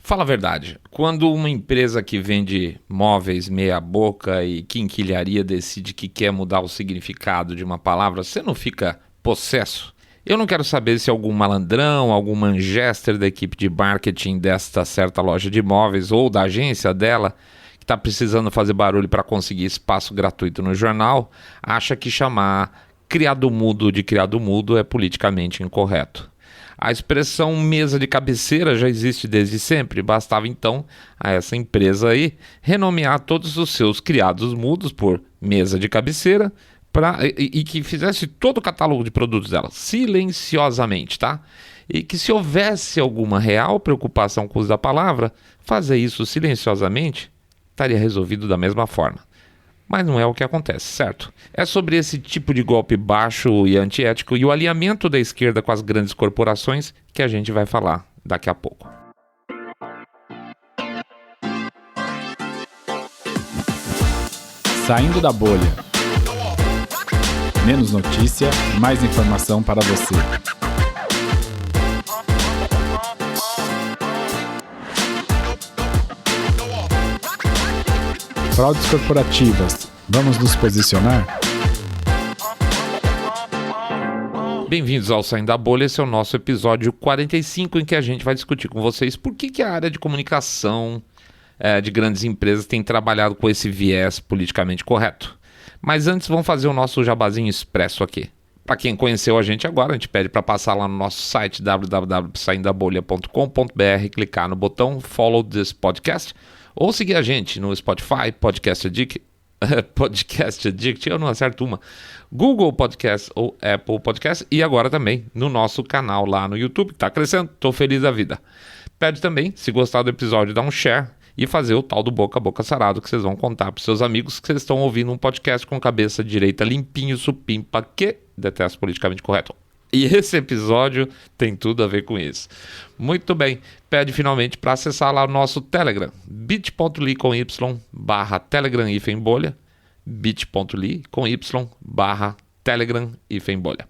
Fala a verdade, quando uma empresa que vende móveis meia boca e quinquilharia decide que quer mudar o significado de uma palavra, você não fica possesso? Eu não quero saber se algum malandrão, algum manchester da equipe de marketing desta certa loja de móveis ou da agência dela, que está precisando fazer barulho para conseguir espaço gratuito no jornal, acha que chamar criado mudo de criado mudo é politicamente incorreto. A expressão mesa de cabeceira já existe desde sempre, bastava então a essa empresa aí renomear todos os seus criados mudos por mesa de cabeceira e que fizesse todo o catálogo de produtos dela, silenciosamente, tá? E que se houvesse alguma real preocupação com o uso da palavra, fazer isso silenciosamente estaria resolvido da mesma forma. Mas não é o que acontece, certo? É sobre esse tipo de golpe baixo e antiético e o alinhamento da esquerda com as grandes corporações que a gente vai falar daqui a pouco. Saindo da bolha. Menos notícia, mais informação para você. Fraudes corporativas. Vamos nos posicionar? Bem-vindos ao Saindo da Bolha, esse é o nosso episódio 45 em que a gente vai discutir com vocês por que a área de comunicação de grandes empresas tem trabalhado com esse viés politicamente correto. Mas antes vamos fazer o nosso jabazinho expresso aqui. Para quem conheceu a gente agora, a gente pede para passar lá no nosso site www.saindabolha.com.br, clicar no botão Follow this podcast ou seguir a gente no Spotify, Podcast Addict, eu não acerto uma, Google Podcast ou Apple Podcast e agora também no nosso canal lá no YouTube, que está crescendo, estou feliz da vida. Pede também, se gostar do episódio, dar um share e fazer o tal do boca a boca sarado que vocês vão contar para seus amigos que vocês estão ouvindo um podcast com cabeça direita limpinho, supimpa, que detesta politicamente correto. E esse episódio tem tudo a ver com isso. Muito bem, pede finalmente para acessar lá o nosso Telegram, bit.ly/Telegram-bolha, bit.ly/Telegram-bolha.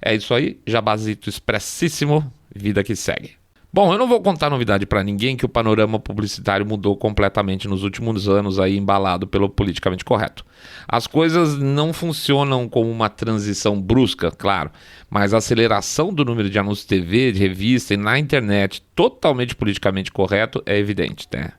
É isso aí, jabazito expressíssimo, vida que segue. Bom, eu não vou contar novidade para ninguém que o panorama publicitário mudou completamente nos últimos anos aí embalado pelo politicamente correto. As coisas não funcionam como uma transição brusca, claro, mas a aceleração do número de anúncios de TV, de revista e na internet totalmente politicamente correto é evidente, né?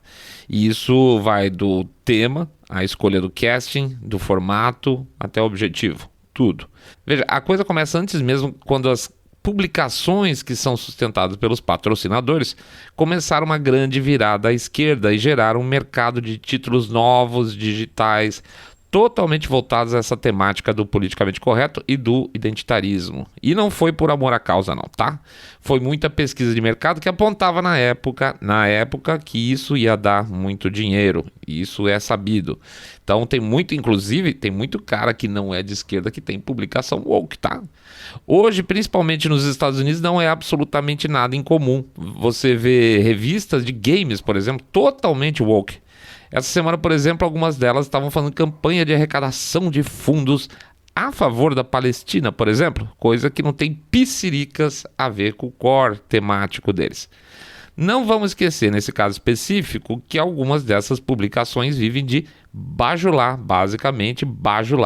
E isso vai do tema, a escolha do casting, do formato até o objetivo, tudo. Veja, a coisa começa antes mesmo quando as publicações que são sustentadas pelos patrocinadores começaram uma grande virada à esquerda e geraram um mercado de títulos novos, digitais, totalmente voltados a essa temática do politicamente correto e do identitarismo. E não foi por amor à causa não, tá? Foi muita pesquisa de mercado que apontava na época que isso ia dar muito dinheiro, e isso é sabido. Então tem muito cara que não é de esquerda que tem publicação woke, tá? Hoje, principalmente nos Estados Unidos, não é absolutamente nada incomum. Você vê revistas de games, por exemplo, totalmente woke. Essa semana, por exemplo, algumas delas estavam fazendo campanha de arrecadação de fundos a favor da Palestina, por exemplo, coisa que não tem pisciricas a ver com o core temático deles. Não vamos esquecer, nesse caso específico, que algumas dessas publicações vivem de bajular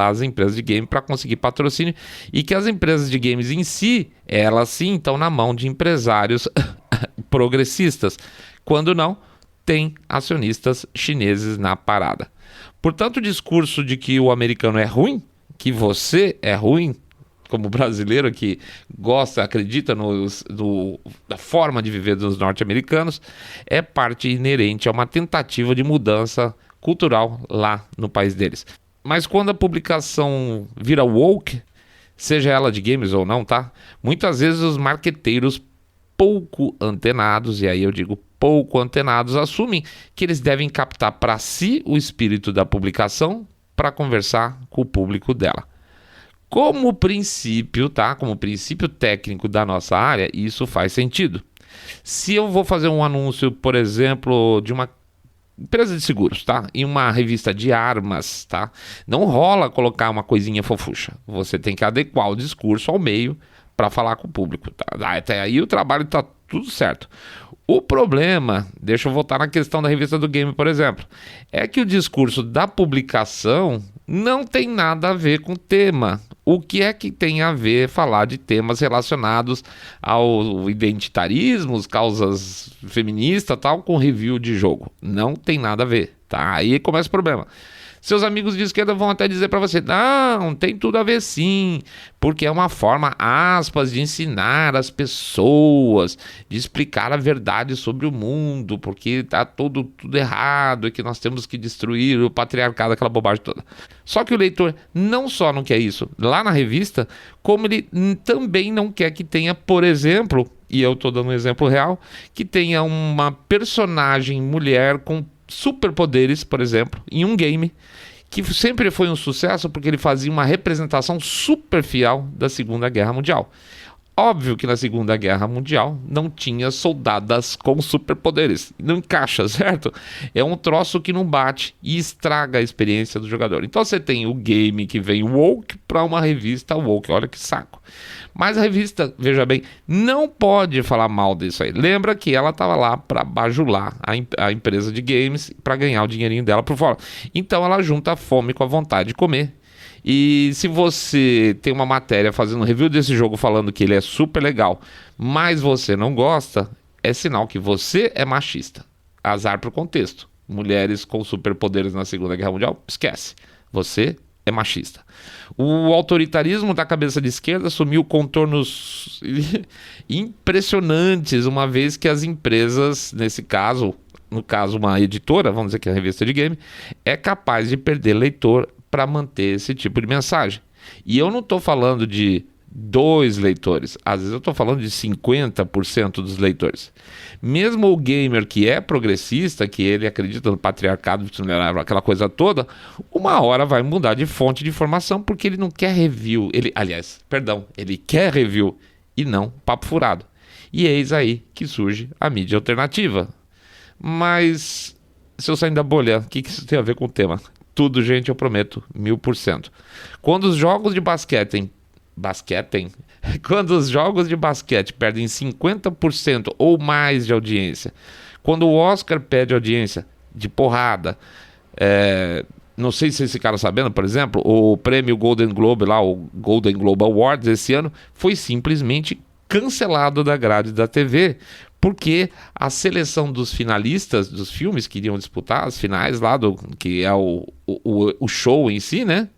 as empresas de game para conseguir patrocínio e que as empresas de games em si, elas sim estão na mão de empresários progressistas. Quando não, tem acionistas chineses na parada. Portanto, o discurso de que o americano é ruim, que você é ruim, como brasileiro que acredita da forma de viver dos norte-americanos, é parte inerente a uma tentativa de mudança cultural lá no país deles. Mas quando a publicação vira woke, seja ela de games ou não, tá? Muitas vezes os marqueteiros pouco antenados, e aí eu digo pouco antenados, assumem que eles devem captar para si o espírito da publicação para conversar com o público dela. Como princípio, tá? Como princípio técnico da nossa área, isso faz sentido. Se eu vou fazer um anúncio, por exemplo, de uma empresa de seguros, tá? Em uma revista de armas, tá? Não rola colocar uma coisinha fofucha. Você tem que adequar o discurso ao meio para falar com o público, tá? Até aí o trabalho está tudo certo. O problema, deixa eu voltar na questão da revista do game, por exemplo, é que o discurso da publicação não tem nada a ver com o tema. O que é que tem a ver falar de temas relacionados ao identitarismo, causas feministas, tal, com review de jogo? Não tem nada a ver, tá? Aí começa o problema. Seus amigos de esquerda vão até dizer para você, não, tem tudo a ver sim, porque é uma forma, aspas, de ensinar as pessoas, de explicar a verdade sobre o mundo, porque tá tudo errado e que nós temos que destruir o patriarcado, aquela bobagem toda. Só que o leitor não só não quer isso lá na revista, como ele também não quer que tenha, por exemplo, e eu tô dando um exemplo real, que tenha uma personagem mulher com superpoderes, por exemplo, em um game que sempre foi um sucesso porque ele fazia uma representação super fiel da Segunda Guerra Mundial. Óbvio que na Segunda Guerra Mundial não tinha soldadas com superpoderes. Não encaixa, certo? É um troço que não bate e estraga a experiência do jogador. Então você tem o game que vem woke para uma revista woke. Olha que saco. Mas a revista, veja bem, não pode falar mal disso aí. Lembra que ela estava lá para bajular a empresa de games para ganhar o dinheirinho dela por fora. Então ela junta a fome com a vontade de comer. E se você tem uma matéria fazendo um review desse jogo falando que ele é super legal, mas você não gosta, é sinal que você é machista. Azar pro contexto. Mulheres com superpoderes na Segunda Guerra Mundial, esquece. Você é machista. O autoritarismo da cabeça de esquerda assumiu contornos impressionantes, uma vez que as empresas, no caso uma editora, vamos dizer que é a revista de game, é capaz de perder leitor para manter esse tipo de mensagem. E eu não estou falando de 2 leitores, às vezes eu estou falando de 50% dos leitores. Mesmo o gamer que é progressista, que ele acredita no patriarcado, aquela coisa toda, uma hora vai mudar de fonte de informação porque ele não quer review, ele quer review e não papo furado. E eis aí que surge a mídia alternativa. Mas se eu sair da bolha, o que isso tem a ver com o tema? Tudo, gente, eu prometo, 1000%. Quando os jogos de basquete perdem 50% ou mais de audiência, quando o Oscar perde audiência de porrada, não sei se esse cara sabendo, por exemplo, o prêmio Golden Globe lá, o Golden Globe Awards esse ano, foi simplesmente cancelado da grade da TV, porque a seleção dos finalistas dos filmes que iriam disputar as finais lá, que é o show em si, né,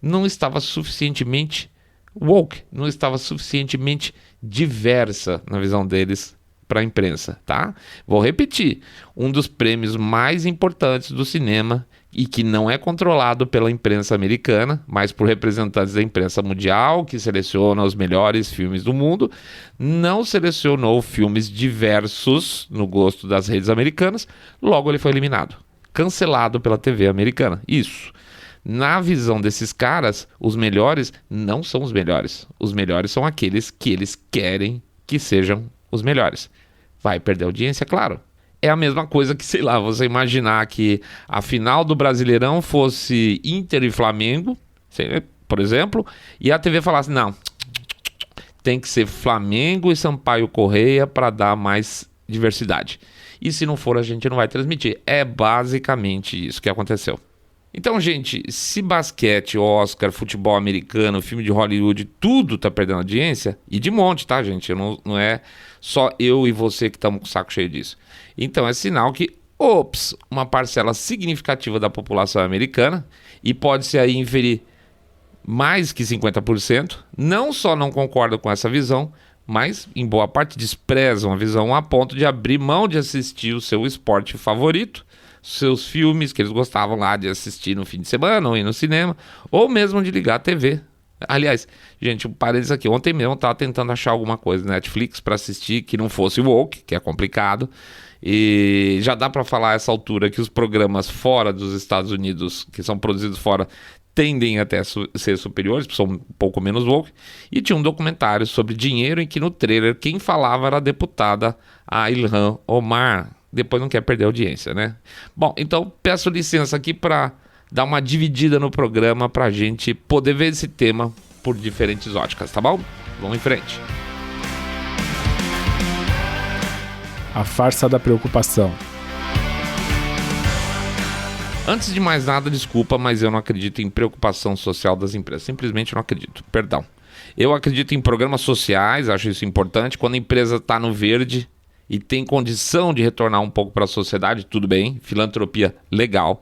não estava suficientemente woke, não estava suficientemente diversa na visão deles para a imprensa, tá? Vou repetir, um dos prêmios mais importantes do cinema e que não é controlado pela imprensa americana, mas por representantes da imprensa mundial, que seleciona os melhores filmes do mundo, não selecionou filmes diversos no gosto das redes americanas, logo ele foi eliminado, cancelado pela TV americana. Isso. Na visão desses caras, os melhores não são os melhores. Os melhores são aqueles que eles querem que sejam os melhores. Vai perder audiência, claro. É a mesma coisa que, sei lá, você imaginar que a final do Brasileirão fosse Inter e Flamengo, por exemplo, e a TV falasse, não, tem que ser Flamengo e Sampaio Correia para dar mais diversidade. E se não for, a gente não vai transmitir. É basicamente isso que aconteceu. Então, gente, se basquete, Oscar, futebol americano, filme de Hollywood, tudo tá perdendo audiência, e de monte, tá, gente? Não é só eu e você que estamos com o saco cheio disso. Então, é sinal que, uma parcela significativa da população americana, e pode-se aí inferir mais que 50%, não só não concordam com essa visão, mas, em boa parte, desprezam a visão a ponto de abrir mão de assistir o seu esporte favorito, seus filmes que eles gostavam lá de assistir no fim de semana ou ir no cinema, ou mesmo de ligar a TV. Aliás, gente, um parênteses aqui, ontem mesmo eu estava tentando achar alguma coisa na Netflix para assistir que não fosse woke, que é complicado, e já dá para falar a essa altura que os programas fora dos Estados Unidos, que são produzidos fora, tendem até a ser superiores, são um pouco menos woke, e tinha um documentário sobre dinheiro em que no trailer quem falava era a deputada Ilhan Omar. Depois não quer perder a audiência, né? Bom, então peço licença aqui para dar uma dividida no programa para a gente poder ver esse tema por diferentes óticas, tá bom? Vamos em frente. A farsa da preocupação. Antes de mais nada, desculpa, mas eu não acredito em preocupação social das empresas. Simplesmente não acredito, perdão. Eu acredito em programas sociais, acho isso importante. Quando a empresa está no verde e tem condição de retornar um pouco para a sociedade, tudo bem, filantropia, legal.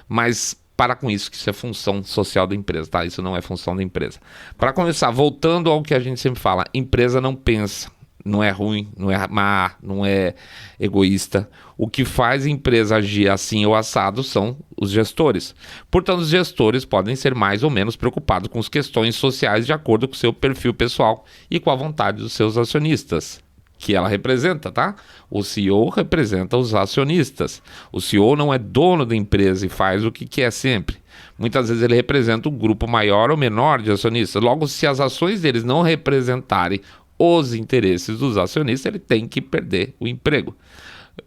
Mas para com isso, que isso é função social da empresa, tá? Isso não é função da empresa. Para começar, voltando ao que a gente sempre fala, empresa não pensa. Não é ruim, não é má, não é egoísta. O que faz a empresa agir assim ou assado são os gestores. Portanto, os gestores podem ser mais ou menos preocupados com as questões sociais de acordo com o seu perfil pessoal e com a vontade dos seus acionistas, que ela representa, tá? O CEO representa os acionistas. O CEO não é dono da empresa e faz o que quer sempre. Muitas vezes ele representa um grupo maior ou menor de acionistas. Logo, se as ações deles não representarem os interesses dos acionistas, ele tem que perder o emprego.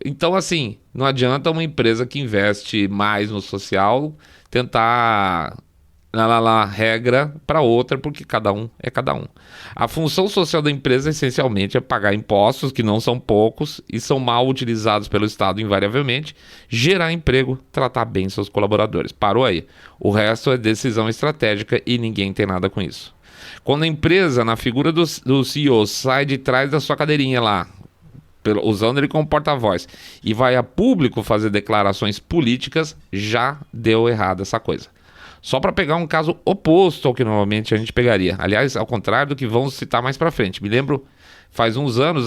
Então, assim, não adianta uma empresa que investe mais no social tentar regra para outra, porque cada um é cada um. A função social da empresa, essencialmente, é pagar impostos, que não são poucos, e são mal utilizados pelo Estado invariavelmente, gerar emprego, tratar bem seus colaboradores. Parou aí. O resto é decisão estratégica e ninguém tem nada com isso. Quando a empresa, na figura do CEO, sai de trás da sua cadeirinha lá, usando ele como porta-voz, e vai a público fazer declarações políticas, já deu errado essa coisa. Só para pegar um caso oposto ao que normalmente a gente pegaria. Aliás, ao contrário do que vamos citar mais para frente. Me lembro, faz uns anos,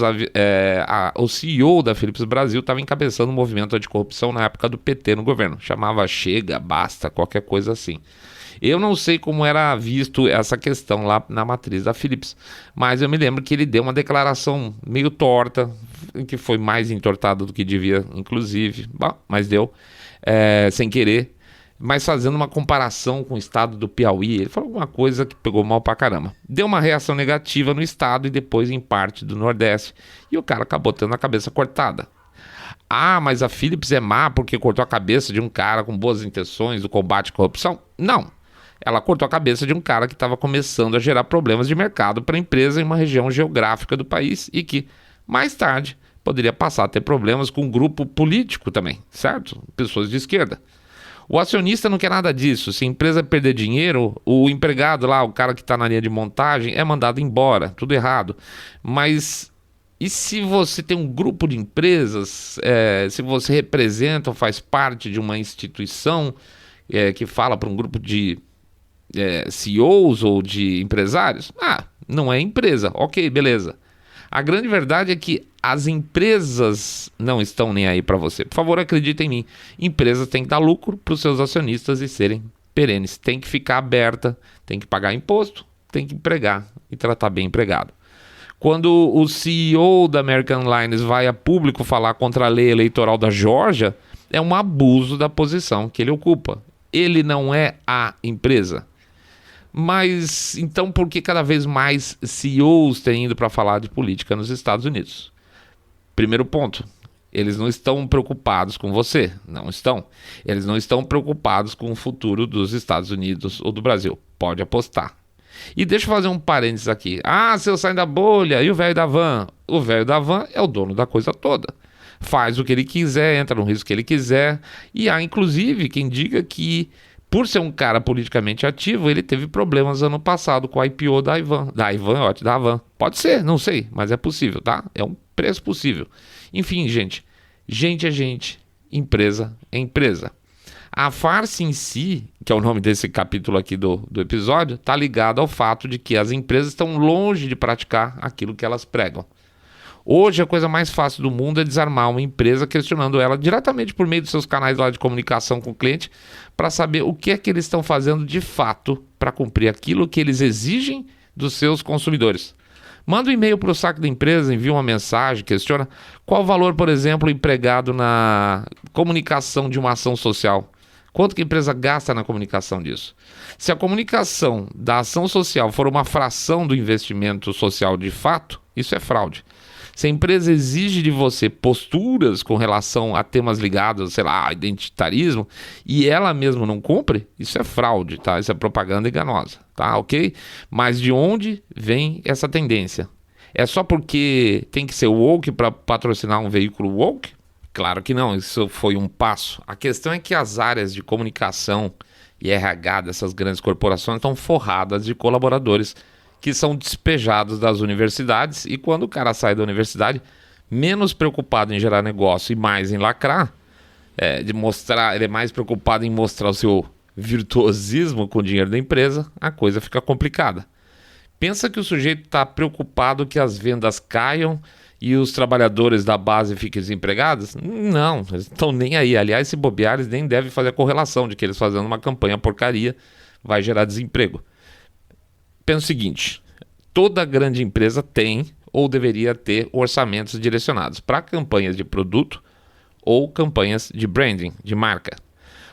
o CEO da Philips Brasil estava encabeçando um movimento anticorrupção na época do PT no governo. Chamava Chega, Basta, qualquer coisa assim. Eu não sei como era visto essa questão lá na matriz da Philips, mas eu me lembro que ele deu uma declaração meio torta, que foi mais entortada do que devia, inclusive, mas deu, sem querer, mas fazendo uma comparação com o estado do Piauí. Ele falou alguma coisa que pegou mal pra caramba. Deu uma reação negativa no estado e depois em parte do Nordeste, e o cara acabou tendo a cabeça cortada. Ah, mas a Philips é má porque cortou a cabeça de um cara com boas intenções do combate à corrupção? Não. Ela cortou a cabeça de um cara que estava começando a gerar problemas de mercado para a empresa em uma região geográfica do país e que, mais tarde, poderia passar a ter problemas com um grupo político também, certo? Pessoas de esquerda. O acionista não quer nada disso. Se a empresa perder dinheiro, o empregado lá, o cara que está na linha de montagem, é mandado embora. Tudo errado. Mas e se você tem um grupo de empresas, se você representa ou faz parte de uma instituição que fala para um grupo de CEOs ou de empresários? Não é empresa. Ok, beleza. A grande verdade é que as empresas não estão nem aí para você. Por favor, acredita em mim. Empresas têm que dar lucro para os seus acionistas e serem perenes. Tem que ficar aberta, tem que pagar imposto, tem que empregar e tratar bem empregado. Quando o CEO da American Airlines vai a público falar contra a lei eleitoral da Geórgia, é um abuso da posição que ele ocupa. Ele não é a empresa. Mas, então, por que cada vez mais CEOs têm ido para falar de política nos Estados Unidos? Primeiro ponto, eles não estão preocupados com você. Não estão. Eles não estão preocupados com o futuro dos Estados Unidos ou do Brasil. Pode apostar. E deixa eu fazer um parênteses aqui. Se eu sair da bolha, e o velho da van? O velho da van é o dono da coisa toda. Faz o que ele quiser, entra no risco que ele quiser. E há, inclusive, quem diga que, por ser um cara politicamente ativo, ele teve problemas ano passado com a IPO da Havan. Pode ser, não sei, mas é possível, tá? É um preço possível. Enfim, gente é gente, empresa é empresa. A farsa em si, que é o nome desse capítulo aqui do episódio, está ligado ao fato de que as empresas estão longe de praticar aquilo que elas pregam. Hoje a coisa mais fácil do mundo é desarmar uma empresa questionando ela diretamente por meio dos seus canais lá de comunicação com o cliente para saber o que é que eles estão fazendo de fato para cumprir aquilo que eles exigem dos seus consumidores. Manda um e-mail para o saque da empresa, envia uma mensagem, questiona qual o valor, por exemplo, empregado na comunicação de uma ação social. Quanto que a empresa gasta na comunicação disso? Se a comunicação da ação social for uma fração do investimento social de fato, isso é fraude. Se a empresa exige de você posturas com relação a temas ligados, a identitarismo, e ela mesma não cumpre, isso é fraude, tá? Isso é propaganda enganosa, tá? Ok? Mas de onde vem essa tendência? É só porque tem que ser woke para patrocinar um veículo woke? Claro que não, isso foi um passo. A questão é que as áreas de comunicação e RH dessas grandes corporações estão forradas de colaboradores que são despejados das universidades, e quando o cara sai da universidade, menos preocupado em gerar negócio e mais em lacrar, ele é mais preocupado em mostrar o seu virtuosismo com o dinheiro da empresa, a coisa fica complicada. Pensa que o sujeito está preocupado que as vendas caiam e os trabalhadores da base fiquem desempregados? Não, eles não estão nem aí. Aliás, se bobear, eles nem devem fazer a correlação de que eles fazendo uma campanha porcaria vai gerar desemprego. Pensa o seguinte, toda grande empresa tem ou deveria ter orçamentos direcionados para campanhas de produto ou campanhas de branding, de marca.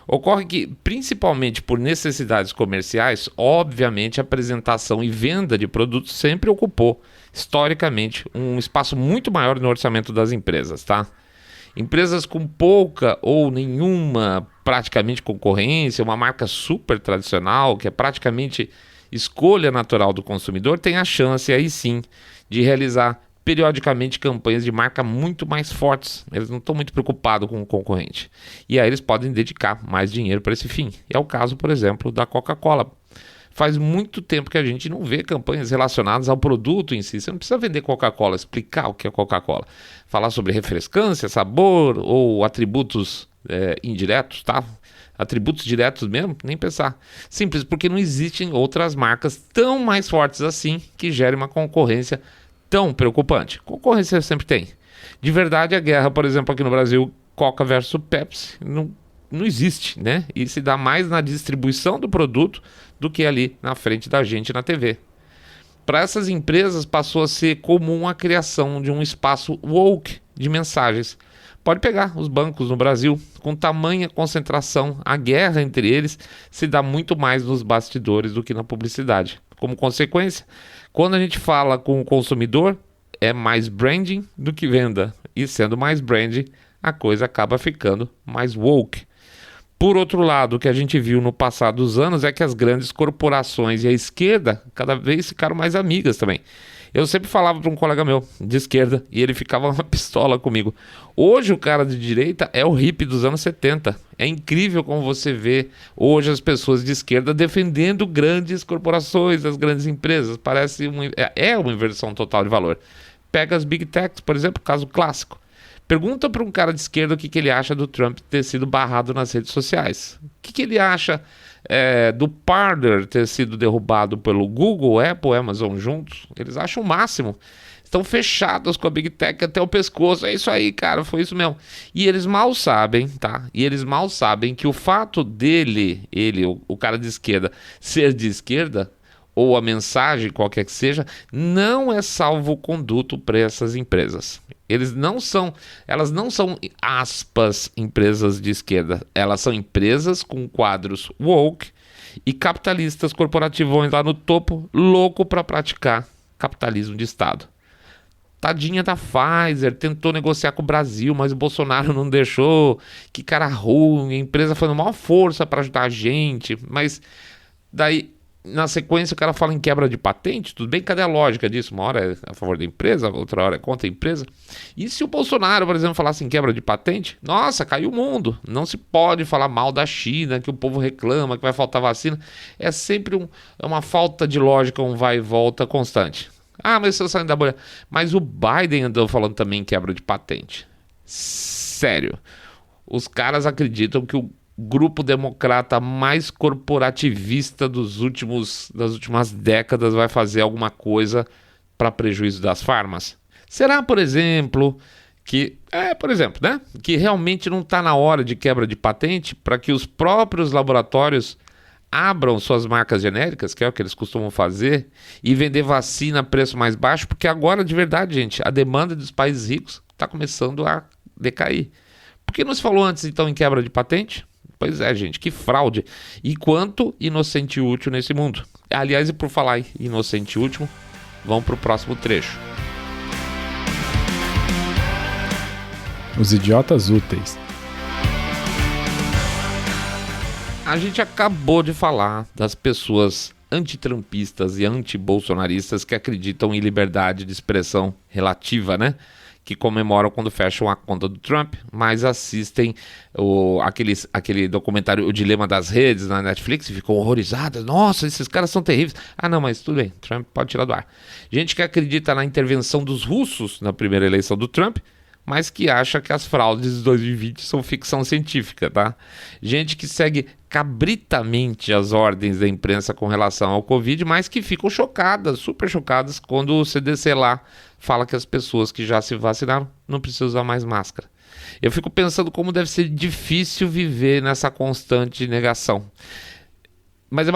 Ocorre que, principalmente por necessidades comerciais, obviamente a apresentação e venda de produtos sempre ocupou, historicamente, um espaço muito maior no orçamento das empresas, tá? Empresas com pouca ou nenhuma praticamente concorrência, uma marca super tradicional, que é praticamente escolha natural do consumidor, tem a chance aí sim de realizar periodicamente campanhas de marca muito mais fortes. Eles não estão muito preocupados com o concorrente. E aí eles podem dedicar mais dinheiro para esse fim. E é o caso, por exemplo, da Coca-Cola. Faz muito tempo que a gente não vê campanhas relacionadas ao produto em si. Você não precisa vender Coca-Cola, explicar o que é Coca-Cola. Falar sobre refrescância, sabor ou atributos indiretos, tá? Atributos diretos mesmo, nem pensar. Simples, porque não existem outras marcas tão mais fortes assim que gerem uma concorrência tão preocupante. Concorrência sempre tem. De verdade, a guerra, por exemplo, aqui no Brasil, Coca versus Pepsi, não existe, né? E se dá mais na distribuição do produto do que ali na frente da gente na TV. Para essas empresas passou a ser comum a criação de um espaço woke de mensagens. Pode pegar os bancos no Brasil, com tamanha concentração, a guerra entre eles se dá muito mais nos bastidores do que na publicidade. Como consequência, quando a gente fala com o consumidor, é mais branding do que venda. E sendo mais branding, a coisa acaba ficando mais woke. Por outro lado, o que a gente viu no passar dos anos é que as grandes corporações e a esquerda cada vez ficaram mais amigas também. Eu sempre falava para um colega meu de esquerda e ele ficava uma pistola comigo. Hoje o cara de direita é o hippie dos anos 70. É incrível como você vê hoje as pessoas de esquerda defendendo grandes corporações, as grandes empresas. Parece uma inversão total de valor. Pega as big techs, por exemplo, caso clássico. Pergunta para um cara de esquerda o que ele acha do Trump ter sido barrado nas redes sociais. O que ele acha do Parler ter sido derrubado pelo Google, Apple, Amazon juntos. Eles acham o máximo. Estão fechados com a Big Tech até o pescoço. É isso aí, cara, foi isso mesmo. E eles mal sabem, tá? E eles mal sabem que o fato o cara de esquerda, ser de esquerda, ou a mensagem, qualquer que seja, não é salvo-conduto para essas empresas. Elas não são, aspas, empresas de esquerda. Elas são empresas com quadros woke e capitalistas corporativos lá no topo, louco para praticar capitalismo de Estado. Tadinha da Pfizer, tentou negociar com o Brasil, mas o Bolsonaro não deixou. Que cara ruim, a empresa fazendo maior força para ajudar a gente, mas daí... Na sequência o cara fala em quebra de patente, tudo bem, cadê a lógica disso? Uma hora é a favor da empresa, outra hora é contra a empresa. E se o Bolsonaro, por exemplo, falasse em quebra de patente? Nossa, caiu o mundo. Não se pode falar mal da China, que o povo reclama, que vai faltar vacina. É sempre uma falta de lógica, um vai e volta constante. Ah, mas você saindo da bolha. Mas o Biden andou falando também em quebra de patente. Sério. Os caras acreditam que o grupo democrata mais corporativista das últimas décadas vai fazer alguma coisa para prejuízo das farmas? Será, por exemplo, que realmente não está na hora de quebra de patente para que os próprios laboratórios abram suas marcas genéricas, que é o que eles costumam fazer, e vender vacina a preço mais baixo, porque agora, de verdade, gente, a demanda dos países ricos está começando a decair. Por que não se falou antes, então, em quebra de patente? Pois é, gente, que fraude. E quanto inocente útil nesse mundo. Aliás, e por falar em inocente último, vamos para o próximo trecho. Os idiotas úteis. A gente acabou de falar das pessoas antitrampistas e antibolsonaristas que acreditam em liberdade de expressão relativa, né? Que comemoram quando fecham a conta do Trump, mas assistem aquele documentário O Dilema das Redes na Netflix e ficam horrorizadas. Nossa, esses caras são terríveis. Ah, não, mas tudo bem, Trump pode tirar do ar. Gente que acredita na intervenção dos russos na primeira eleição do Trump, mas que acha que as fraudes de 2020 são ficção científica, tá? Gente que segue cabritamente as ordens da imprensa com relação ao Covid, mas que ficam chocadas, super chocadas, quando o CDC lá fala que as pessoas que já se vacinaram não precisam usar mais máscara. Eu fico pensando como deve ser difícil viver nessa constante negação. Mas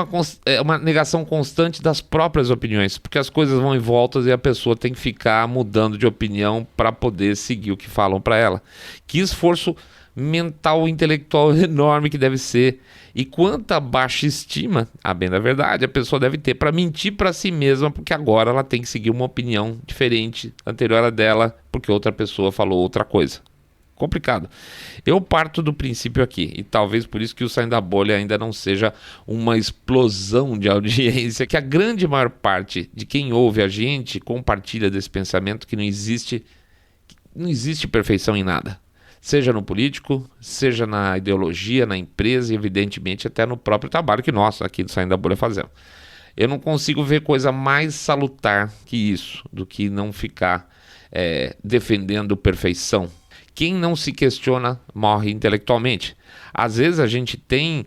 é uma negação constante das próprias opiniões, porque as coisas vão em voltas e a pessoa tem que ficar mudando de opinião para poder seguir o que falam para ela. Que esforço mental e intelectual enorme que deve ser, e quanta baixa estima, a bem da verdade, a pessoa deve ter para mentir para si mesma, porque agora ela tem que seguir uma opinião diferente, anterior à dela, porque outra pessoa falou outra coisa. Complicado. Eu parto do princípio aqui, e talvez por isso que o Saindo da Bolha ainda não seja uma explosão de audiência, que a grande maior parte de quem ouve a gente compartilha desse pensamento que não existe perfeição em nada. Seja no político, seja na ideologia, na empresa e evidentemente até no próprio trabalho que nós aqui do Saindo da Bolha fazemos. Eu não consigo ver coisa mais salutar que isso, do que não ficar defendendo perfeição. Quem não se questiona morre intelectualmente. Às vezes a gente tem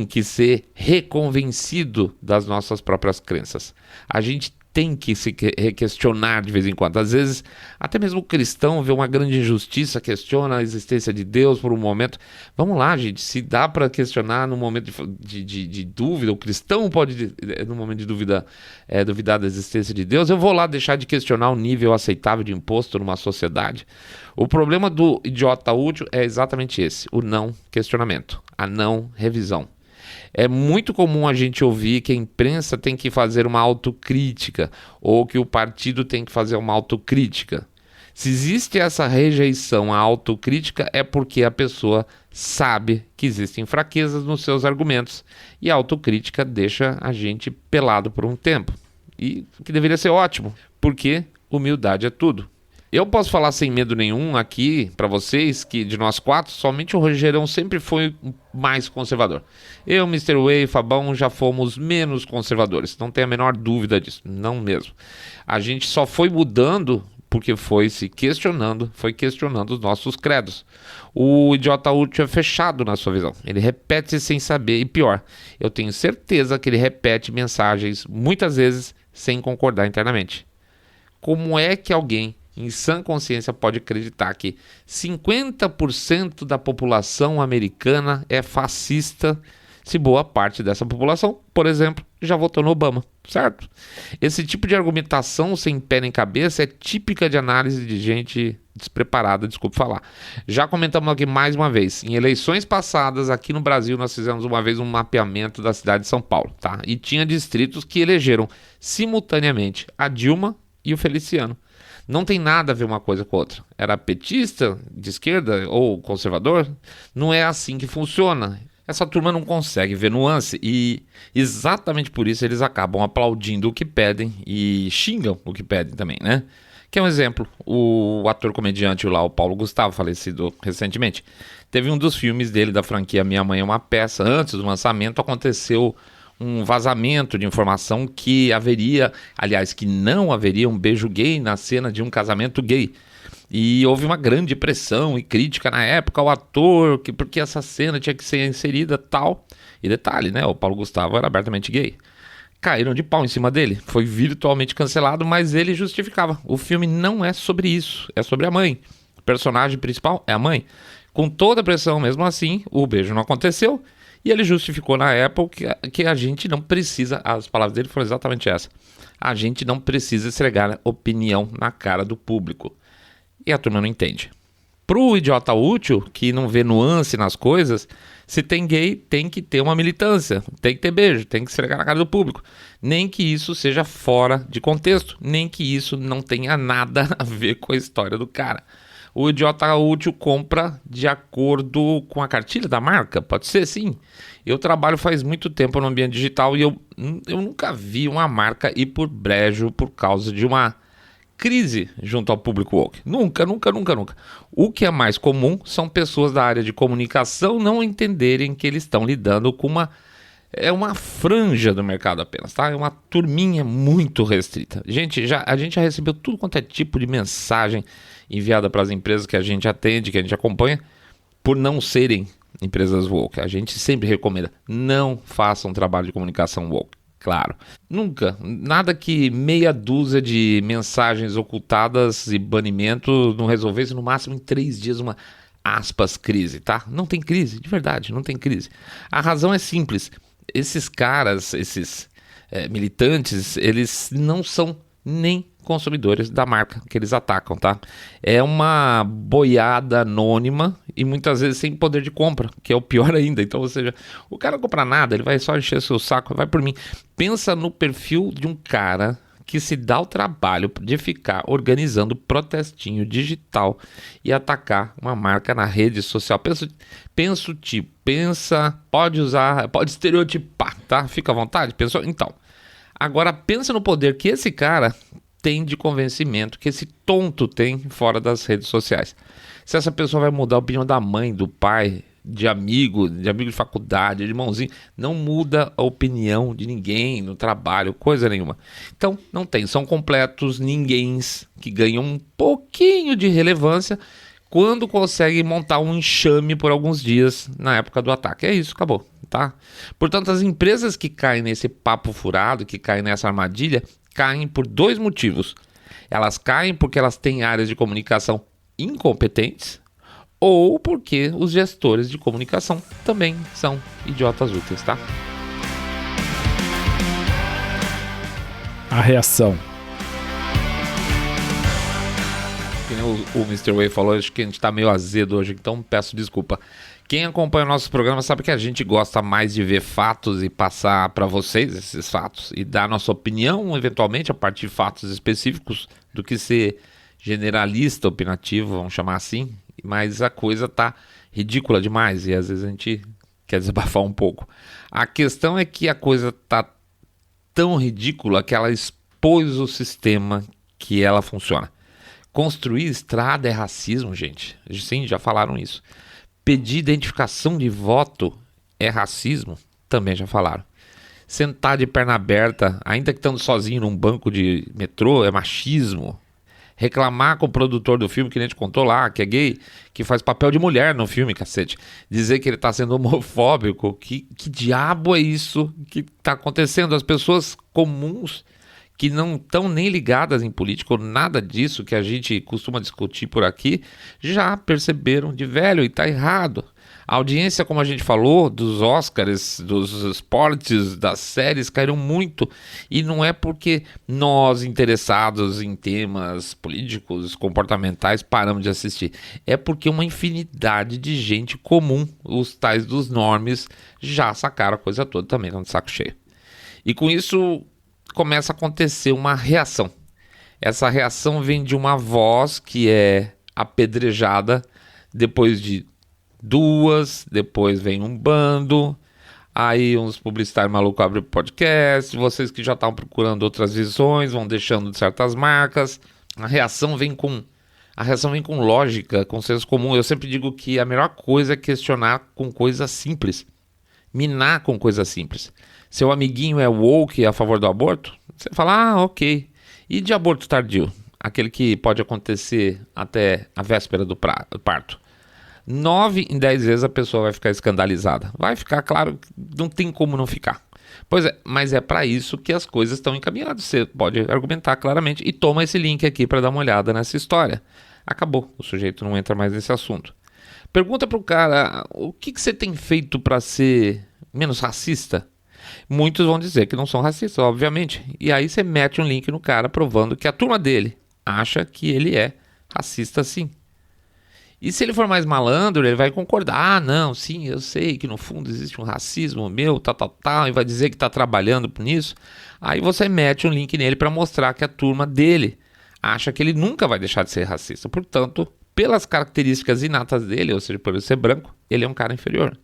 que ser reconvencido das nossas próprias crenças. A gente tem que se questionar de vez em quando. Às vezes, até mesmo o cristão vê uma grande injustiça, questiona a existência de Deus por um momento. Vamos lá, gente, se dá para questionar no momento de dúvida, o cristão pode, no momento de dúvida, duvidar da existência de Deus, eu vou lá deixar de questionar o nível aceitável de imposto numa sociedade. O problema do idiota útil é exatamente esse, o não questionamento, a não revisão. É muito comum a gente ouvir que a imprensa tem que fazer uma autocrítica ou que o partido tem que fazer uma autocrítica. Se existe essa rejeição à autocrítica é porque a pessoa sabe que existem fraquezas nos seus argumentos e a autocrítica deixa a gente pelado por um tempo. E que deveria ser ótimo, porque humildade é tudo. Eu posso falar sem medo nenhum aqui para vocês que de nós quatro, somente o Rogerão sempre foi mais conservador. Eu, Mr. Way e Fabão já fomos menos conservadores, não tem a menor dúvida disso, não mesmo. A gente só foi mudando porque foi questionando os nossos credos. O idiota útil é fechado na sua visão, ele repete sem saber e pior, eu tenho certeza que ele repete mensagens muitas vezes sem concordar internamente. Como é que alguém em sã consciência pode acreditar que 50% da população americana é fascista, se boa parte dessa população, por exemplo, já votou no Obama, certo? Esse tipo de argumentação sem pé nem cabeça é típica de análise de gente despreparada, desculpe falar. Já comentamos aqui mais uma vez, em eleições passadas aqui no Brasil nós fizemos uma vez um mapeamento da cidade de São Paulo, tá? E tinha distritos que elegeram simultaneamente a Dilma e o Feliciano. Não tem nada a ver uma coisa com a outra. Era petista, de esquerda ou conservador? Não é assim que funciona. Essa turma não consegue ver nuance e exatamente por isso eles acabam aplaudindo o que pedem e xingam o que pedem também, né? Que é um exemplo, o ator comediante lá, o Paulo Gustavo, falecido recentemente, teve um dos filmes dele da franquia Minha Mãe é uma Peça. Antes do lançamento aconteceu um vazamento de informação que não haveria um beijo gay na cena de um casamento gay. E houve uma grande pressão e crítica na época ao ator, porque essa cena tinha que ser inserida tal. E detalhe, né? O Paulo Gustavo era abertamente gay. Caíram de pau em cima dele, foi virtualmente cancelado, mas ele justificava. O filme não é sobre isso, é sobre a mãe. O personagem principal é a mãe. Com toda a pressão, mesmo assim, o beijo não aconteceu. E ele justificou na época que a gente não precisa, as palavras dele foram exatamente essas, a gente não precisa esfregar opinião na cara do público. E a turma não entende. Pro idiota útil, que não vê nuance nas coisas, se tem gay, tem que ter uma militância, tem que ter beijo, tem que esfregar na cara do público. Nem que isso seja fora de contexto, nem que isso não tenha nada a ver com a história do cara. O idiota útil compra de acordo com a cartilha da marca? Pode ser, sim. Eu trabalho faz muito tempo no ambiente digital e eu nunca vi uma marca ir por brejo por causa de uma crise junto ao público woke. Nunca. O que é mais comum são pessoas da área de comunicação não entenderem que eles estão lidando com uma franja do mercado apenas, tá? É uma turminha muito restrita. A gente já recebeu tudo quanto é tipo de mensagem enviada para as empresas que a gente atende, que a gente acompanha, por não serem empresas woke. A gente sempre recomenda, não façam trabalho de comunicação woke. Claro, nunca, nada que meia dúzia de mensagens ocultadas e banimento não resolvesse no máximo em 3 dias uma aspas crise, tá? Não tem crise, de verdade, não tem crise. A razão é simples. Esses caras, esses militantes, eles não são nem consumidores da marca que eles atacam, tá? É uma boiada anônima e muitas vezes sem poder de compra, que é o pior ainda. Então, ou seja, o cara não compra nada, ele vai só encher seu saco, vai por mim. Pensa no perfil de um cara que se dá o trabalho de ficar organizando protestinho digital e atacar uma marca na rede social. Pode usar, pode estereotipar, tá? Fica à vontade, pensou? Então, agora pensa no poder que esse cara tem de convencimento, que esse tonto tem fora das redes sociais. Se essa pessoa vai mudar a opinião da mãe, do pai, de amigo de faculdade, de irmãozinho, não muda a opinião de ninguém no trabalho, coisa nenhuma. Então, não tem, são completos ninguéms que ganham um pouquinho de relevância quando conseguem montar um enxame por alguns dias na época do ataque. É isso, acabou, tá? Portanto, as empresas que caem nesse papo furado, que caem nessa armadilha, caem por 2 motivos. Elas caem porque elas têm áreas de comunicação incompetentes ou porque os gestores de comunicação também são idiotas úteis, tá? A reação. Que nem o Mr. Way falou, acho que a gente tá meio azedo hoje, então peço desculpa. Quem acompanha o nosso programa sabe que a gente gosta mais de ver fatos e passar para vocês esses fatos e dar nossa opinião, eventualmente, a partir de fatos específicos, do que ser generalista, opinativo, vamos chamar assim. Mas a coisa tá ridícula demais e às vezes a gente quer desabafar um pouco. A questão é que a coisa tá tão ridícula que ela expôs o sistema que ela funciona. Construir estrada é racismo, gente. Sim, já falaram isso. Pedir identificação de voto é racismo? Também já falaram. Sentar de perna aberta, ainda que estando sozinho num banco de metrô, é machismo. Reclamar com o produtor do filme, que a gente contou lá, que é gay, que faz papel de mulher no filme, cacete. Dizer que ele está sendo homofóbico. Que diabo é isso que está acontecendo? As pessoas comuns que não estão nem ligadas em política ou nada disso que a gente costuma discutir por aqui, já perceberam de velho e está errado. A audiência, como a gente falou, dos Oscars, dos esportes, das séries caíram muito. E não é porque nós, interessados em temas políticos, comportamentais, paramos de assistir. É porque uma infinidade de gente comum, os tais dos normes, já sacaram a coisa toda também, estão de saco cheio. E com isso começa a acontecer uma reação. Essa reação vem de uma voz que é apedrejada, depois de 2, depois vem um bando, aí uns publicitários malucos abrem podcast, vocês que já estavam procurando outras visões vão deixando de certas marcas. A reação vem com lógica, com senso comum. Eu sempre digo que a melhor coisa é questionar com coisas simples, minar com coisas simples. Seu amiguinho é woke a favor do aborto? Você fala, ok. E de aborto tardio? Aquele que pode acontecer até a véspera do parto. 9 em 10 vezes a pessoa vai ficar escandalizada. Vai ficar, claro, não tem como não ficar. Pois é, mas é para isso que as coisas estão encaminhadas. Você pode argumentar claramente e toma esse link aqui para dar uma olhada nessa história. Acabou, o sujeito não entra mais nesse assunto. Pergunta pro cara, o que você tem feito para ser menos racista? Muitos vão dizer que não são racistas, obviamente. E aí você mete um link no cara provando que a turma dele acha que ele é racista sim. E se ele for mais malandro, ele vai concordar. Não, sim, eu sei que no fundo existe um racismo meu, e vai dizer que está trabalhando nisso. Aí você mete um link nele para mostrar que a turma dele acha que ele nunca vai deixar de ser racista. Portanto, pelas características inatas dele, ou seja, por ele ser branco, ele é um cara inferior.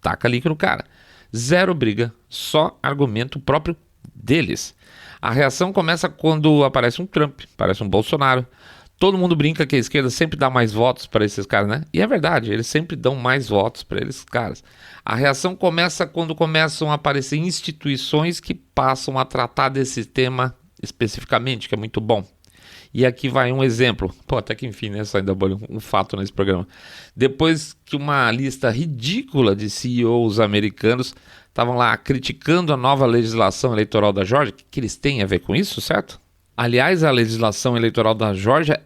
Taca link no cara. Zero briga, só argumento próprio deles. A reação começa quando aparece um Trump, aparece um Bolsonaro. Todo mundo brinca que a esquerda sempre dá mais votos para esses caras, né? E é verdade, eles sempre dão mais votos para esses caras. A reação começa quando começam a aparecer instituições que passam a tratar desse tema especificamente, que é muito bom. E aqui vai um exemplo. Até que enfim, né? Só ainda um fato nesse programa. Depois que uma lista ridícula de CEOs americanos estavam lá criticando a nova legislação eleitoral da Geórgia, o que eles têm a ver com isso, certo? Aliás, a legislação eleitoral da Geórgia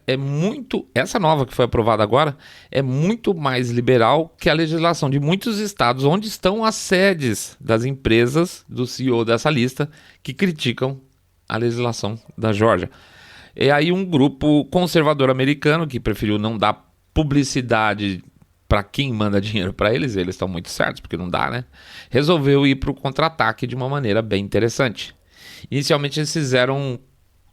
essa nova que foi aprovada agora, é muito mais liberal que a legislação de muitos estados onde estão as sedes das empresas do CEO dessa lista que criticam a legislação da Geórgia. E aí um grupo conservador americano que preferiu não dar publicidade para quem manda dinheiro para eles estão muito certos, porque não dá, né? Resolveu ir para o contra-ataque de uma maneira bem interessante. Inicialmente eles fizeram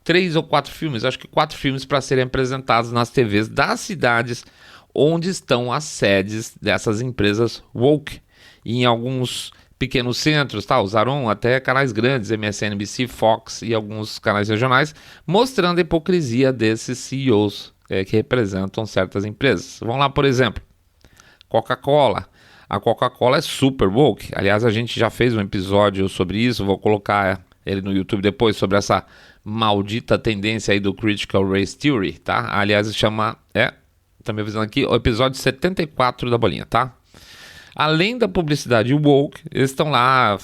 3 ou 4 filmes, acho que 4 filmes para serem apresentados nas TVs das cidades onde estão as sedes dessas empresas woke. E em alguns pequenos centros, usaram até canais grandes, MSNBC, Fox e alguns canais regionais, mostrando a hipocrisia desses CEOs que representam certas empresas. Vamos lá, por exemplo, Coca-Cola. A Coca-Cola é super woke. Aliás, a gente já fez um episódio sobre isso, vou colocar ele no YouTube depois, sobre essa maldita tendência aí do Critical Race Theory, tá? Aliás, chama, também avisando aqui, o episódio 74 da bolinha, tá? Além da publicidade woke, eles estão lá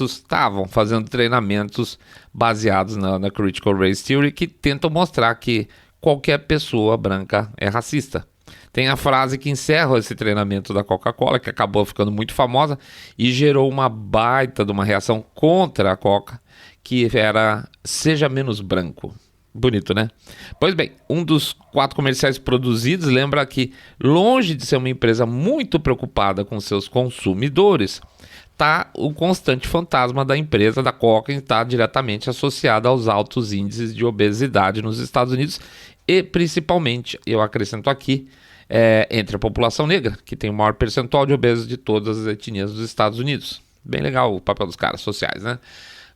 estavam fazendo treinamentos baseados na Critical Race Theory, que tentam mostrar que qualquer pessoa branca é racista. Tem a frase que encerra esse treinamento da Coca-Cola, que acabou ficando muito famosa e gerou uma baita de uma reação contra a Coca, que era "seja menos branco". Bonito, né? Pois bem, um dos 4 comerciais produzidos lembra que, longe de ser uma empresa muito preocupada com seus consumidores, está o constante fantasma da empresa da Coca, que está diretamente associada aos altos índices de obesidade nos Estados Unidos e, principalmente, eu acrescento aqui, entre a população negra, que tem o maior percentual de obesos de todas as etnias dos Estados Unidos. Bem legal o papel dos caras sociais, né?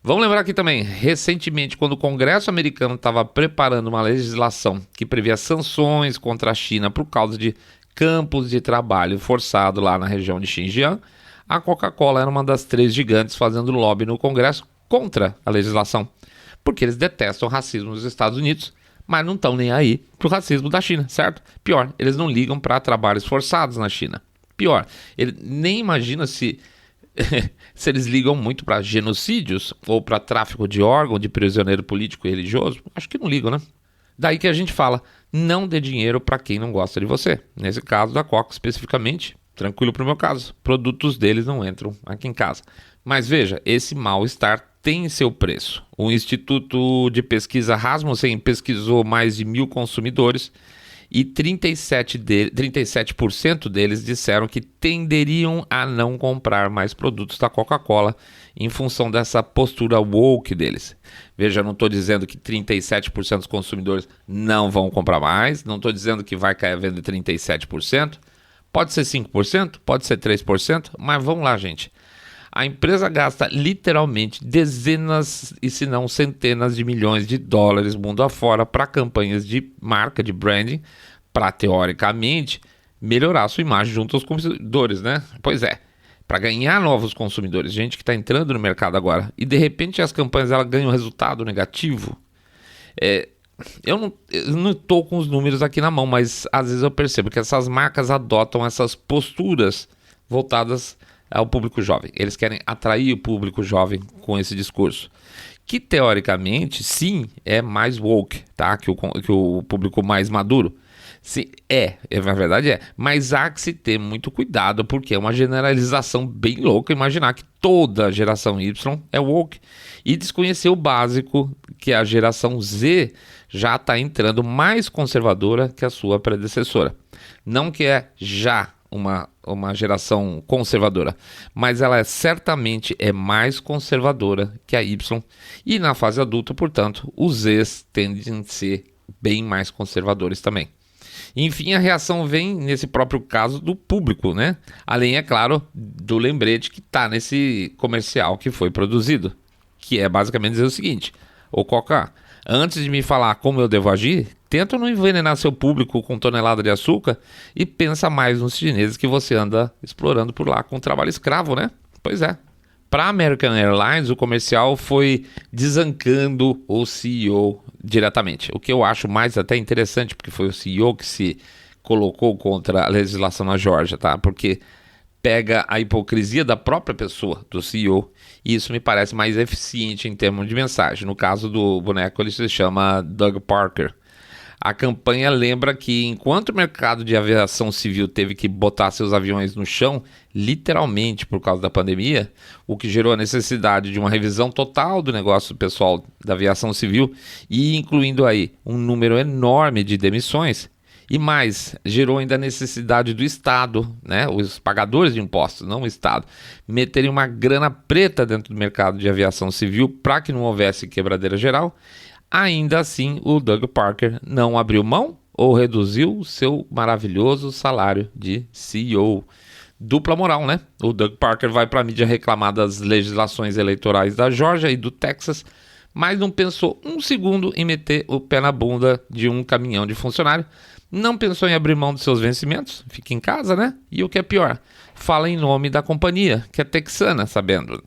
Vamos lembrar aqui também, recentemente, quando o Congresso americano estava preparando uma legislação que previa sanções contra a China por causa de campos de trabalho forçado lá na região de Xinjiang, a Coca-Cola era uma das 3 gigantes fazendo lobby no Congresso contra a legislação, porque eles detestam o racismo nos Estados Unidos, mas não estão nem aí pro racismo da China, certo? Pior, eles não ligam para trabalhos forçados na China. Pior, ele nem imagina se eles ligam muito para genocídios ou para tráfico de órgão de prisioneiro político e religioso. Acho que não ligam, né? Daí que a gente fala, não dê dinheiro para quem não gosta de você. Nesse caso da Coca especificamente, tranquilo pro meu caso, produtos deles não entram aqui em casa. Mas veja, esse mal-estar tem seu preço. O Instituto de Pesquisa Rasmussen pesquisou mais de 1.000 consumidores e 37% deles disseram que tenderiam a não comprar mais produtos da Coca-Cola em função dessa postura woke deles. Veja, eu não estou dizendo que 37% dos consumidores não vão comprar mais, não estou dizendo que vai cair a venda de 37%, pode ser 5%, pode ser 3%, mas vamos lá, gente. A empresa gasta literalmente dezenas e se não centenas de milhões de dólares mundo afora para campanhas de marca, de branding, para teoricamente melhorar a sua imagem junto aos consumidores, né? Pois é, para ganhar novos consumidores, gente que está entrando no mercado agora, e de repente as campanhas elas ganham resultado negativo. Eu não estou com os números aqui na mão, mas às vezes eu percebo que essas marcas adotam essas posturas voltadas ao público jovem. Eles querem atrair o público jovem com esse discurso, que teoricamente sim é mais woke, tá? que o público mais maduro. Sim, na verdade é, mas há que se ter muito cuidado, porque é uma generalização bem louca imaginar que toda a geração Y é woke e desconhecer o básico, que a geração Z já está entrando mais conservadora que a sua predecessora. Não que é já uma geração conservadora, mas ela certamente é mais conservadora que a Y, e na fase adulta, portanto, os Zs tendem a ser bem mais conservadores também. Enfim, a reação vem, nesse próprio caso, do público, né? Além, é claro, do lembrete que está nesse comercial que foi produzido, que é basicamente dizer o seguinte: ô Coca, antes de me falar como eu devo agir, tenta não envenenar seu público com tonelada de açúcar e pensa mais nos chineses que você anda explorando por lá com trabalho escravo, né? Pois é. Para a American Airlines, o comercial foi desancando o CEO diretamente, o que eu acho mais até interessante, porque foi o CEO que se colocou contra a legislação na Geórgia, tá? Porque pega a hipocrisia da própria pessoa, do CEO, e isso me parece mais eficiente em termos de mensagem. No caso do boneco, ele se chama Doug Parker. A campanha lembra que enquanto o mercado de aviação civil teve que botar seus aviões no chão, literalmente por causa da pandemia, o que gerou a necessidade de uma revisão total do negócio pessoal da aviação civil e incluindo aí um número enorme de demissões, e mais, gerou ainda a necessidade do Estado, né, os pagadores de impostos, não o Estado, meterem uma grana preta dentro do mercado de aviação civil para que não houvesse quebradeira geral. Ainda assim, o Doug Parker não abriu mão ou reduziu seu maravilhoso salário de CEO. Dupla moral, né? O Doug Parker vai para a mídia reclamar das legislações eleitorais da Geórgia e do Texas, mas não pensou um segundo em meter o pé na bunda de um caminhão de funcionário. Não pensou em abrir mão dos seus vencimentos, fica em casa, né? E o que é pior, fala em nome da companhia, que é texana, sabendo.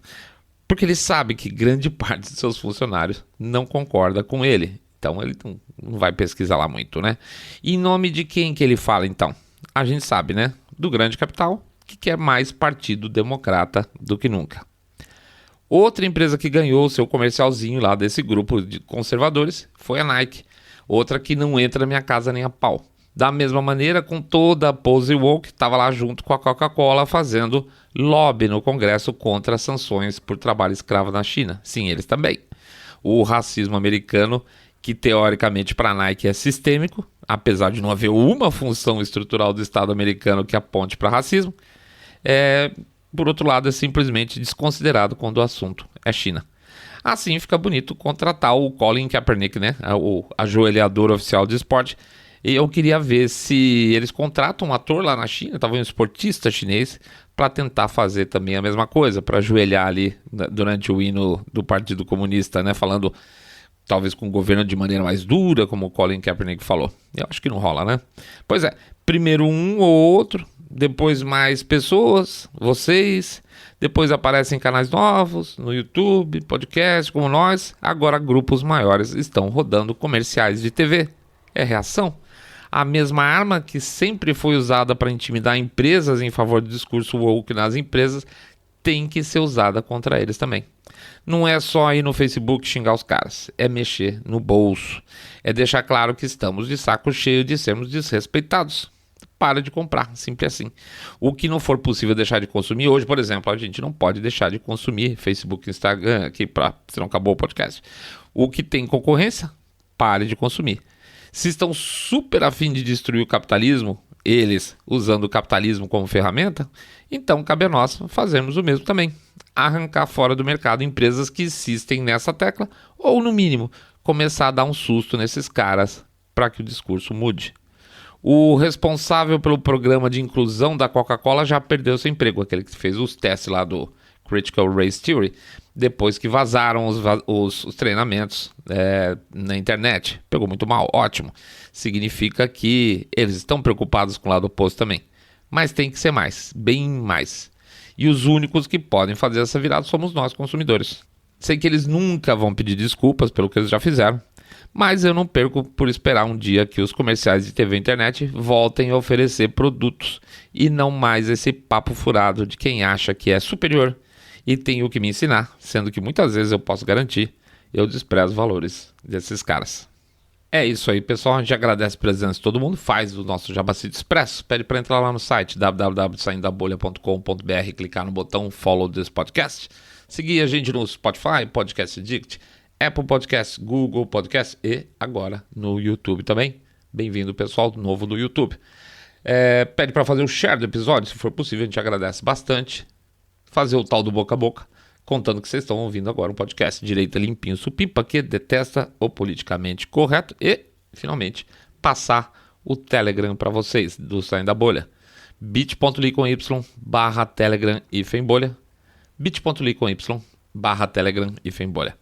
Porque ele sabe que grande parte de seus funcionários não concorda com ele. Então ele não vai pesquisar lá muito, né? E em nome de quem que ele fala, então? A gente sabe, né? Do grande capital, que quer mais partido democrata do que nunca. Outra empresa que ganhou o seu comercialzinho lá desse grupo de conservadores foi a Nike. Outra que não entra na minha casa nem a pau. Da mesma maneira, com toda a pose woke, estava lá junto com a Coca-Cola fazendo lobby no Congresso contra as sanções por trabalho escravo na China. Sim, eles também. O racismo americano, que teoricamente para a Nike é sistêmico, apesar de não haver uma função estrutural do Estado americano que aponte para racismo, por outro lado, é simplesmente desconsiderado quando o assunto é China. Assim fica bonito contratar o Colin Kaepernick, né? O ajoelhador oficial de esporte. E eu queria ver se eles contratam um ator lá na China, talvez um esportista chinês, para tentar fazer também a mesma coisa, para ajoelhar ali durante o hino do Partido Comunista, né? Falando talvez com o governo de maneira mais dura, como o Colin Kaepernick falou. Eu acho que não rola, né? Pois é, primeiro um ou outro, depois mais pessoas, vocês, depois aparecem canais novos no YouTube, podcast como nós, agora grupos maiores estão rodando comerciais de TV. É reação? A mesma arma que sempre foi usada para intimidar empresas em favor do discurso woke nas empresas tem que ser usada contra eles também. Não é só ir no Facebook xingar os caras, é mexer no bolso. É deixar claro que estamos de saco cheio de sermos desrespeitados. Para de comprar, simples assim. O que não for possível deixar de consumir hoje, por exemplo, a gente não pode deixar de consumir Facebook, Instagram, aqui senão acabou o podcast. O que tem concorrência, pare de consumir. Se estão super a fim de destruir o capitalismo, eles usando o capitalismo como ferramenta, então cabe a nós fazermos o mesmo também. Arrancar fora do mercado empresas que insistem nessa tecla, ou no mínimo, começar a dar um susto nesses caras para que o discurso mude. O responsável pelo programa de inclusão da Coca-Cola já perdeu seu emprego, aquele que fez os testes lá do Critical Race Theory, depois que vazaram os treinamentos na internet. Pegou muito mal, ótimo. Significa que eles estão preocupados com o lado oposto também. Mas tem que ser mais, bem mais. E os únicos que podem fazer essa virada somos nós, consumidores. Sei que eles nunca vão pedir desculpas pelo que eles já fizeram, mas eu não perco por esperar um dia que os comerciais de TV e internet voltem a oferecer produtos e não mais esse papo furado de quem acha que é superior e tem o que me ensinar, sendo que muitas vezes eu posso garantir, eu desprezo os valores desses caras. É isso aí, pessoal. A gente agradece a presença de todo mundo, faz o nosso Jabacito Expresso, pede para entrar lá no site www.saindabolha.com.br, clicar no botão Follow this podcast, seguir a gente no Spotify, Podcast Addict, Apple Podcast, Google Podcast e agora no YouTube também. Bem-vindo, pessoal novo do YouTube. Pede para fazer o share do episódio, se for possível, a gente agradece bastante. Fazer o tal do boca a boca, contando que vocês estão ouvindo agora um podcast Direita Limpinho Supipa, que detesta o politicamente correto e, finalmente, passar o Telegram para vocês do Saindo da Bolha. bit.ly/Telegram-bolha. bit.ly/Telegram-bolha.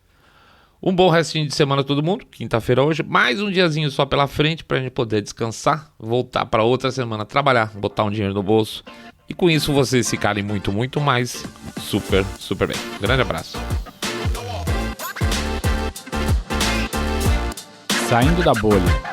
Um bom restinho de semana a todo mundo. Quinta-feira hoje, mais um diazinho só pela frente pra gente poder descansar, voltar para outra semana trabalhar, botar um dinheiro no bolso e com isso vocês ficarem muito, muito mais super, super bem. Grande abraço. Saindo da Bolha.